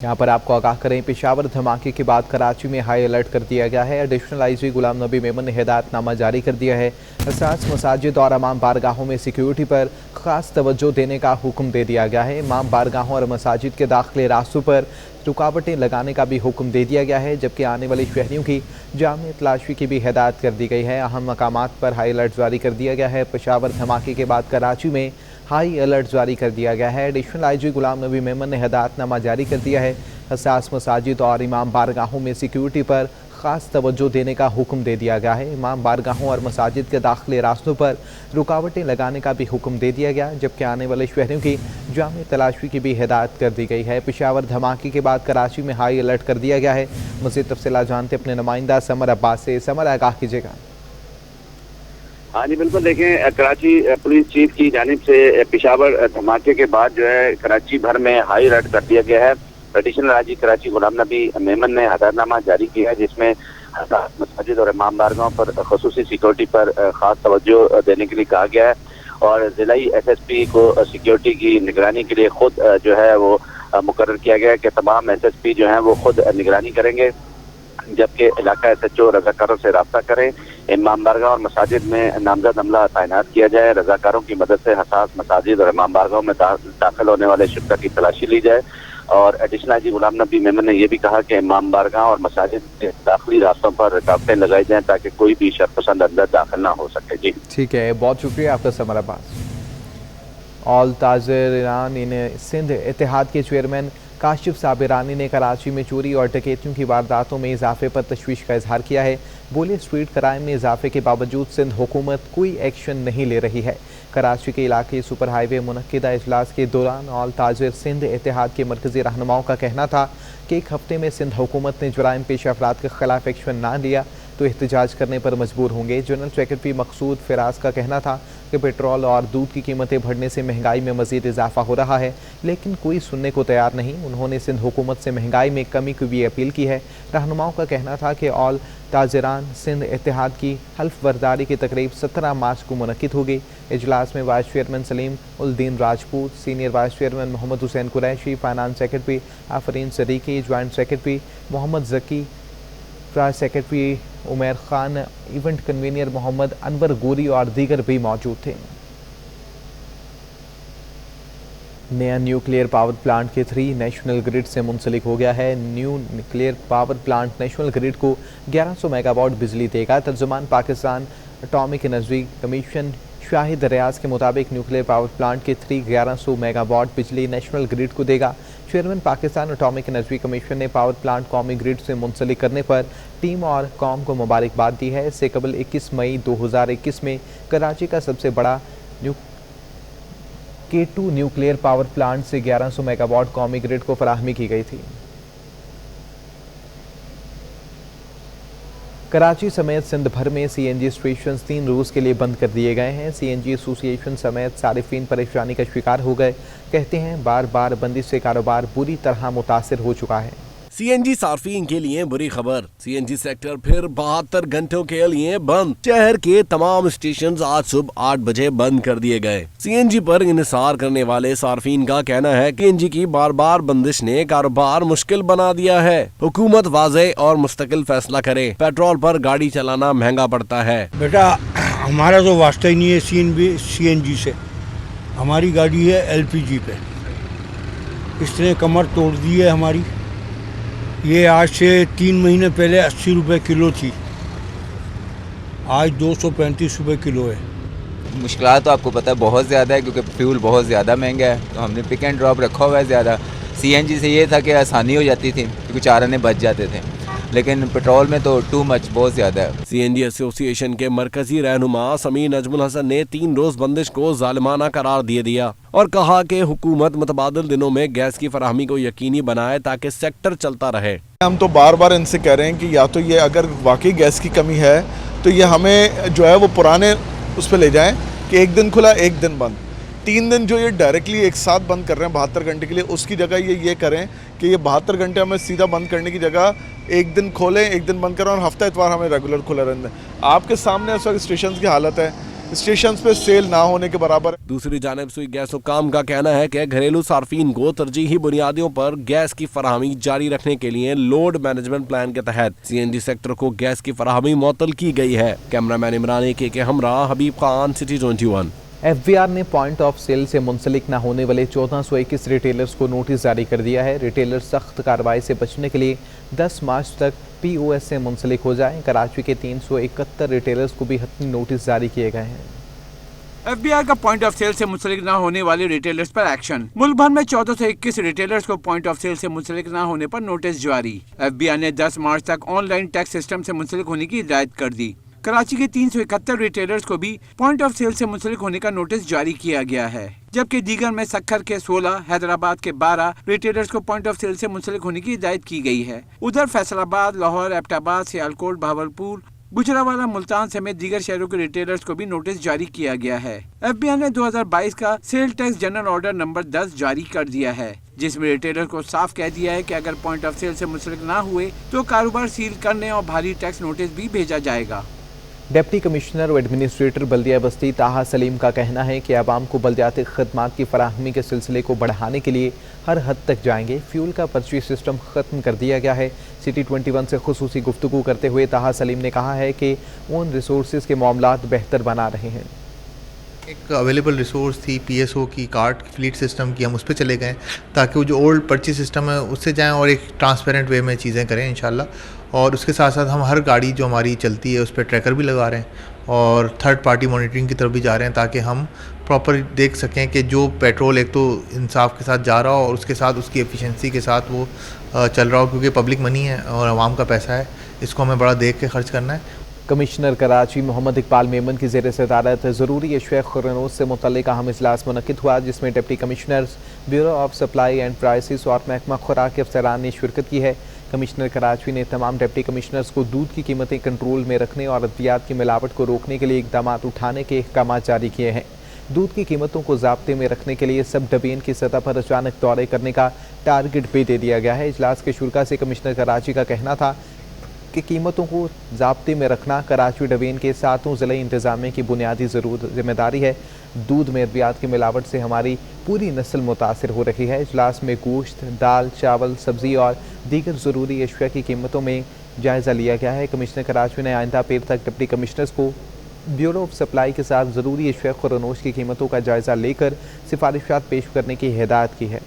यहाँ पर आपको आगाह करें, पेशावर धमाके के बाद कराची में हाई अलर्ट कर दिया गया है। एडिशनल आईजी गुलाम नबी मेमन ने हिदायतनामा जारी कर दिया है। हसास मसाजिद और इमाम बारगाहों में सिक्योरिटी पर खास तवज्जो देने का हुक्म दे दिया गया है। इमाम बारगाहों और मसाजिद के दाखिले रास्तों पर रुकावटें लगाने का भी हुक्म दे दिया गया है, जबकि आने वाले शहरियों की जामी तलाशी की भी हिदायत कर दी गई है। अहम मकामात पर हाई अलर्ट जारी कर दिया गया है। पेशावर धमाके के बाद कराची में हाई अलर्ट जारी कर दिया गया है। एडिशनल आईजी गुलाम नबी मेमन ने हिदायतनामा जारी कर दिया है। हसास मसाजिद और इमाम बारगाहों में सिक्योरिटी पर ख़ास तवज्जो देने का हुक्म दे दिया गया है। इमाम बारगाहों और मसाजिद के दाखिले रास्तों पर रुकावटें लगाने का भी हुक्म दे दिया गया, जबकि आने वाले शहरियों की जामी तलाशी की भी हिदायत कर दी गई है। पेशावर धमाके के बाद कराची में हाई अलर्ट कर दिया गया है। मज़ीद तफसीलात जानते अपने नुमाइंदा समर अब्बास से। समर, आगाह कीजिएगा। हाँ जी बिल्कुल, देखें कराची पुलिस चीफ की जानिब से पेशावर धमाके के बाद जो है कराची भर में हाई अलर्ट कर दिया गया है। एडिशनल आईजी कराची गुलाम नबी मेमन ने हिदायतनामा जारी किया है, जिसमें हसास मसाजिद और इमाम बारगाहों पर खसूसी सिक्योरिटी पर खास तवज्जो देने के लिए कहा गया है और जिलाई SSP को सिक्योरिटी की निगरानी के लिए खुद जो है वो मुकर्रर किया गया है कि तमाम SSP जो है वो खुद निगरानी करेंगे, जबकि इलाका SHO रजाकारों से रब्ता करें। इमाम बारगाह और मसाजिद में नामजद अमला तैनात किया जाए। रजाकारों की मदद से हसास मसाजिद और इमाम बारगाहों में दाखिल होने वाले शुरा की तलाशी ली जाए। और एडिशनल आईजी गुलाम नबी मेमन ने यह भी कहा कि इमाम बारगाह और मसाजिद के दाखिली रास्तों पर रुकावटें लगाई जाएं ताकि कोई भी शरपसंद अंदर दाखिल ना हो सके। जी ठीक है, बहुत शुक्रिया आपका समर अब्बास। ऑल ताजरान इन सिंध इत्तेहाद के चेयरमैन काशिफ साबिरानी ने कराची में चोरी और डकैतियों की वारदातों में इजाफे पर तशवीश का इजहार किया है। बोले, स्ट्रीट क्राइम में इजाफे के बावजूद सिंध हुकूमत कोई एक्शन नहीं ले रही है। कराची के इलाके सुपर हाईवे मुनक्किदा इजलास के दौरान ऑल ताजिर सिंध इत्तेहाद के मरकजी रहनुमाओं का कहना था कि एक हफ्ते में सिंध हुकूमत ने जुराइम पेश अफराद के खिलाफ एक्शन ना लिया तो एहतजाज करने पर मजबूर होंगे। जनरल सेक्रेटरी मकसूद फिराज का कहना था कि पेट्रोल और दूध की कीमतें बढ़ने से महंगाई में मजीद इजाफा हो रहा है, लेकिन कोई सुनने को तैयार नहीं। उन्होंने सिंध हुकूमत से महंगाई में कमी की भी अपील की है। रहनुमाओं का कहना था कि ऑल ताजरान सिंध इत्तेहाद की हल्फ बर्दारी की तकरीब 17 मार्च को मुनक्किद होगी। इजलास में vice chairman Salim ul Din Rajput, senior vice chairman Mohammad Hussain Qureshi, finance secretary Afreen Siddiqui, joint secretary Mohammad Zaki, price secretary Umar Khan, event convener Mohammad Anwar Ghori और दीगर भी मौजूद थे। नया न्यूक्लियर पावर प्लांट के 3 नेशनल ग्रिड से मुंसलिक हो गया है। New nuclear power plant national grid को 1100 मेगावाट बिजली देगा। तर्जुमान Pakistan atomic energy commission Shahid Riaz के मुताबिक न्यूक्लियर पावर प्लांट के 3 1100 मेगावाट बिजली नेशनल ग्रिड को देगा। Chairman Pakistan atomic energy commission ने पावर प्लांट कौमी ग्रिड से मुंसलिक करने पर टीम और कौम को मुबारकबाद दी है। इससे कबल 21 मई 2021 में कराची का सबसे बड़ा K2 न्यूक्लियर पावर प्लांट से 1100 मेगावाट कौमी ग्रिड को फराहमी की गई थी। कराची समेत सिंध भर में CNG स्टेशन 3 रोज़ के लिए बंद कर दिए गए हैं। CNG एसोसिएशन समेत सारिफीन परेशानी का शिकार हो गए। कहते हैं बार बार बंदिश से कारोबार बुरी तरह मुतासिर हो चुका है। CNG सार्फिन के लिए बुरी खबर, CNG सेक्टर फिर 72 घंटों के लिए बंद। शहर के तमाम स्टेशन आज सुबह 8 बजे बंद कर दिए गए। CNG पर इंहिसार करने वाले सार्फिन का कहना है कि CNG की बार बार बंदिश ने कारोबार मुश्किल बना दिया है। हुकूमत वाज़े और मुस्तकिल फैसला करे। पेट्रोल पर गाड़ी चलाना महंगा पड़ता है। बेटा, हमारा तो वास्ता ही नहीं है CNG से। हमारी गाड़ी है LPG पे। इसने कमर तोड़ दी है हमारी। ये आज से 3 महीने पहले 80 रुपये किलो थी, आज 235 रुपये किलो है। मुश्किलात तो आपको पता है बहुत ज़्यादा है, क्योंकि फ्यूल बहुत ज़्यादा महंगा है। तो हमने पिक एंड ड्रॉप रखा हुआ है ज़्यादा। CNG से ये था कि आसानी हो जाती थी क्योंकि 4 आने बच जाते थे, लेकिन पेट्रोल में तो टू मच बहुत ज़्यादा है। CNG एसोसिएशन के मरकजी रहनुमा समीर नजमुल हसन ने 3 रोज बंदिश को जालिमाना करार दे दिया और कहा कि हुकूमत मुतबादिल दिनों में गैस की फराहमी को यकीनी बनाए ताकि सेक्टर चलता रहे। हम तो बार बार इनसे कह रहे हैं कि या तो ये अगर वाकई गैस की कमी है तो ये हमें जो है वो पुराने उस पर ले जाएं कि एक दिन खुला एक दिन बंद। 3 दिन जो ये डायरेक्टली एक साथ बंद कर रहे हैं 72 घंटे के लिए, उसकी जगह ये करें कि ये 72 घंटे हमें सीधा बंद करने की जगह एक दिन खोलें एक दिन बंद करें और हफ्ता इतवार हमें रेगुलर खुला रहने दें। आपके सामने इस वक्त स्टेशन की हालत है स्टेशन पे सेल ना होने के बराबर है। दूसरी जानिब सुई गैस हुक्काम का कहना है कि घरेलू सार्फिन को तरजीही बुनियादों पर गैस की फराहमी जारी रखने के लिए लोड मैनेजमेंट प्लान के तहत CNG सेक्टर को गैस की फराहमी मुअत्तल की गई है। कैमरामैन इमरान के हमरा हबीब खान, सिटी 21। FBR ने पॉइंट ऑफ सेल से मुंसलिक न होने वाले 1421 रिटेलर्स को नोटिस जारी कर दिया है। रिटेलर सख्त कार्रवाई से बचने के लिए 10 मार्च तक POS से मुंसलिक हो जाएं। कराची के 371 रिटेलर्स को भी हतमी नोटिस जारी किए गए हैं। FBR का पॉइंट ऑफ सेल से मुंसलिक न होने वाले रिटेलर्स पर एक्शन। मुल्क भर में 1421 रिटेलर्स को पॉइंट ऑफ सेल से मुंसलिक न होने पर नोटिस जारी। FBR ने 10 मार्च तक ऑनलाइन टैक्स सिस्टम से मुंसलिक होने की हिदायत कर दी। कराची के 371 रिटेलर्स को भी पॉइंट ऑफ सेल से मुंसलिक होने का नोटिस जारी किया गया है, जबकि दीगर में सक्खर के 16, हैदराबाद के 12 रिटेलर्स को पॉइंट ऑफ सेल से मुंसलिक होने की हिदायत की गई है। उधर फैसलाबाद, लाहौर, एबटाबाद, सियालकोट, भावलपुर, गुजरावाला, मुल्तान समेत दीगर शहरों के रिटेलर्स को भी नोटिस जारी किया गया है। FBR ने 2022 का sale tax general order number 10 जारी कर दिया है, जिसमें रिटेलर को साफ कह दिया है कि अगर पॉइंट ऑफ सेल से मुंसलिक ना हुए तो कारोबार सील करने और भारी टैक्स नोटिस भी भेजा जाएगा। डिप्टी कमिश्नर और एडमिनिस्ट्रेटर बल्दिया बस्ती ताहा सलीम का कहना है कि आवाम को बल्दियाती खदमात की फराहमी के सिलसिले को बढ़ाने के लिए हर हद तक जाएंगे। फ्यूल का पर्ची सिस्टम ख़त्म कर दिया गया है। सिटी 21 से खुसूसी गुफ्तगू करते हुए ताहा सलीम ने कहा है कि ओन रिसोर्सेज के मामलात बेहतर बना रहे हैं। एक अवेलेबल रिसोर्स थी PSO की, कार्ड फ्लीट सिस्टम की, हम उस पर चले गए ताकि वो जो ओल्ड पर्ची सिस्टम है उससे जाएं और एक ट्रांसपेरेंट वे में चीज़ें करें इंशाल्लाह। और उसके साथ साथ हम हर गाड़ी जो हमारी चलती है उस पर ट्रैकर भी लगा रहे हैं और थर्ड पार्टी मॉनिटरिंग की तरफ भी जा रहे हैं ताकि हम प्रॉपर देख सकें कि जो पेट्रोल एक तो इंसाफ के साथ जा रहा हो और उसके साथ उसकी एफिशिएंसी के साथ वो चल रहा हो, क्योंकि पब्लिक मनी है और आवाम का पैसा है, इसको हमें बड़ा देख के खर्च करना है। कमिश्नर कराची मोहम्मद इकबाल मेमन की ज़ेर सदारत ज़रूरी अशिया खुर्रनोस से मुतल्लिक़ अहम इजलास मुनक़िद हुआ, जिसमें deputy commissioners, bureau of supply and prices और महकमा खुराक के अफसरान ने शिरकत की है। कमिश्नर कराची ने तमाम डिप्टी कमिश्नर्स को दूध की कीमतें कंट्रोल में रखने और अद्वियात की मिलावट को रोकने के लिए इक़दाम उठाने के अहकाम जारी किए हैं। दूध की कीमतों को ज़ाब्ते में रखने के लिए सब डिवीज़न की सतह पर अचानक दौरे करने का टारगेट भी दे दिया गया है। इजलास के शुरा से कमिश्नर कराची का कहना था कि कीमतों को ज़ाब्ते में रखना कराची डिवीज़न के 7 ज़िला इंतज़ामिया की बुनियादी जिम्मेदारी है। दूध में अद्वियात की मिलावट से हमारी पूरी नस्ल मुतासिर हो रही है। इजलास में गोश्त, दाल, चावल, सब्ज़ी और दीगर ज़रूरी अशिया की कीमतों में जायज़ा लिया गया है। कमिश्नर कराची ने आइंदा पीर तक डिप्टी कमिश्नर्स को ब्यूरो ऑफ सप्लाई के साथ ज़रूरी अशिया खुर्रनोश की कीमतों का जायज़ा लेकर सिफारिशात पेश करने की हिदायत की है।